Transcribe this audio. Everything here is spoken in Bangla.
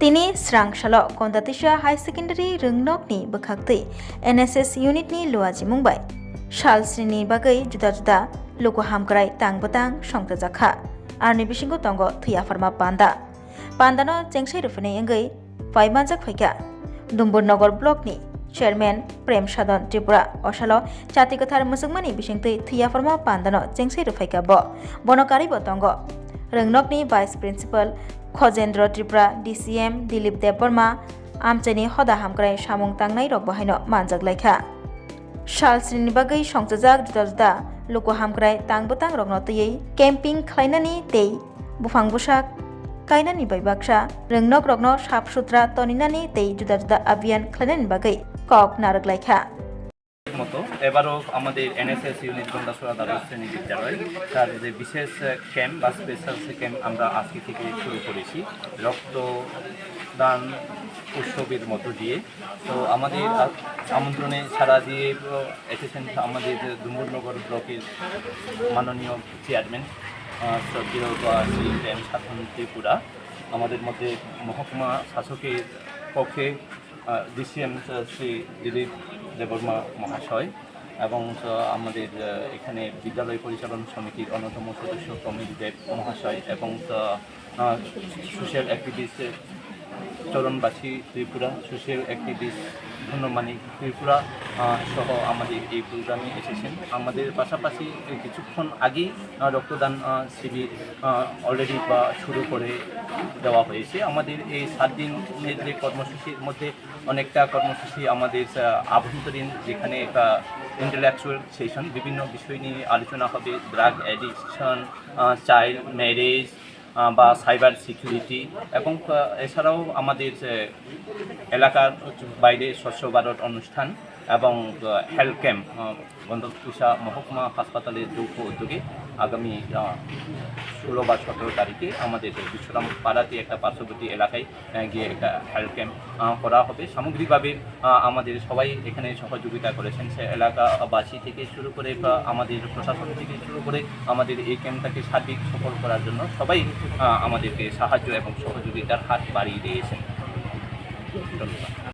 তিনি স্রাংশাল কন্দাতিসা হাই সেকেন্डाরি रोंनकनि बोखाक्तै NSS इउनिटनि लुआजि मुंबाय सालस्रिनि बागै जुदा जुदा लोगो हामग्राय तांबतां संतजाखा आरनि बिसिंगो तंगो थैयाफारमा पान्दानो जेंसै रुफुनै एंगै फाइमानजाक फैका दुम्बुरनगर ब्लकनि चेयरमैन प्रेम साधन त्रिपुरा असालो चातिगथार मुसुगमानि बिसिंतै थैयाफारमा पान्दानो जेंसै रुफैका बनकारि बतंगो रोंनकनि vice principal Khajendra Tripura DCM Dilip Debbarma आमचैनि हदा हामग्राय सामुं तांनाय रक बाहायनो मानजागलायखा सालस्रिनि बागै संतजाक जुदा जुदा लोगो हामग्राय तांबतां रकनो तैयै कैम्पिं खालायनानि तै बुफां बुसाक कायनानि बायबाक्सा रोंनक रकनो साफ सुथरा तनिनानि तै जुदा जुदा अभियान खालायनानि बागै কক नारगलायखा মতো এবারও আমাদের NSS ইউনিট গন্ডাছড়া দ্বাদশ শ্রেণী বিদ্যালয় তার যে বিশেষ ক্যাম্প বা স্পেশাল ক্যাম্প আমরা আজকে থেকে শুরু করেছি রক্তদান উৎসবের মধ্য দিয়ে। তো আমাদের আমন্ত্রণে সাড়া দিয়ে এসেছেন আমাদের দুম্বুরনগর ব্লকের মাননীয় চেয়ারম্যান শ্রদ্ধেয় শ্রী প্রেম সাধন ত্রিপুরা, আমাদের মধ্যে মহকুমা শাসকের পক্ষে DCM শ্রী দিলীপ দেববর্মা মহাশয় এবং আমাদের এখানে বিদ্যালয় পরিচালন সমিতির অন্যতম সদস্য প্রমিত দেব মহাশয় এবং social activist Charanbasi Tripura, social activist Dhanyamanik Tripura সহ আমাদের এই প্রোগ্রামে এসেছেন। আমাদের পাশাপাশি কিছুক্ষণ আগেই রক্তদান শিবির অলরেডি শুরু করে দেওয়া হয়েছে। আমাদের এই 7 দিনের যে কর্মসূচির মধ্যে অনেকটা কর্মসূচি আমাদের আভ্যন্তরীণ, যেখানে ইন্টেলেকচুয়াল সেশন বিভিন্ন বিষয় নিয়ে আলোচনা হবে, ড্রাগ অ্যাডিকশন, চাইল্ড ম্যারেজ বা সাইবার সিকিউরিটি, এবং এছাড়াও আমাদের এলাকার বাইরে স্বচ্ছ ভারত অনুষ্ঠান এবং হেলথ ক্যাম্প গন্তব্যশা মহকুমা হাসপাতালের যৌথ উদ্যোগে আগামী 16 বা 17 তারিখে আমাদের বিশ্বরাম পাড়াতে একটা পার্শ্ববর্তী এলাকায় গিয়ে একটা হেলথ ক্যাম্প করা হবে। সামগ্রিকভাবে আমাদের সবাই এখানে সহযোগিতা করেছেন, সে এলাকাবাসী থেকে শুরু করে আমাদের প্রশাসন থেকে শুরু করে আমাদের এই ক্যাম্পটাকে সার্বিক সফল করার জন্য সবাই আমাদেরকে সাহায্য এবং সহযোগিতার হাত বাড়িয়ে দিয়েছেন। ধন্যবাদ।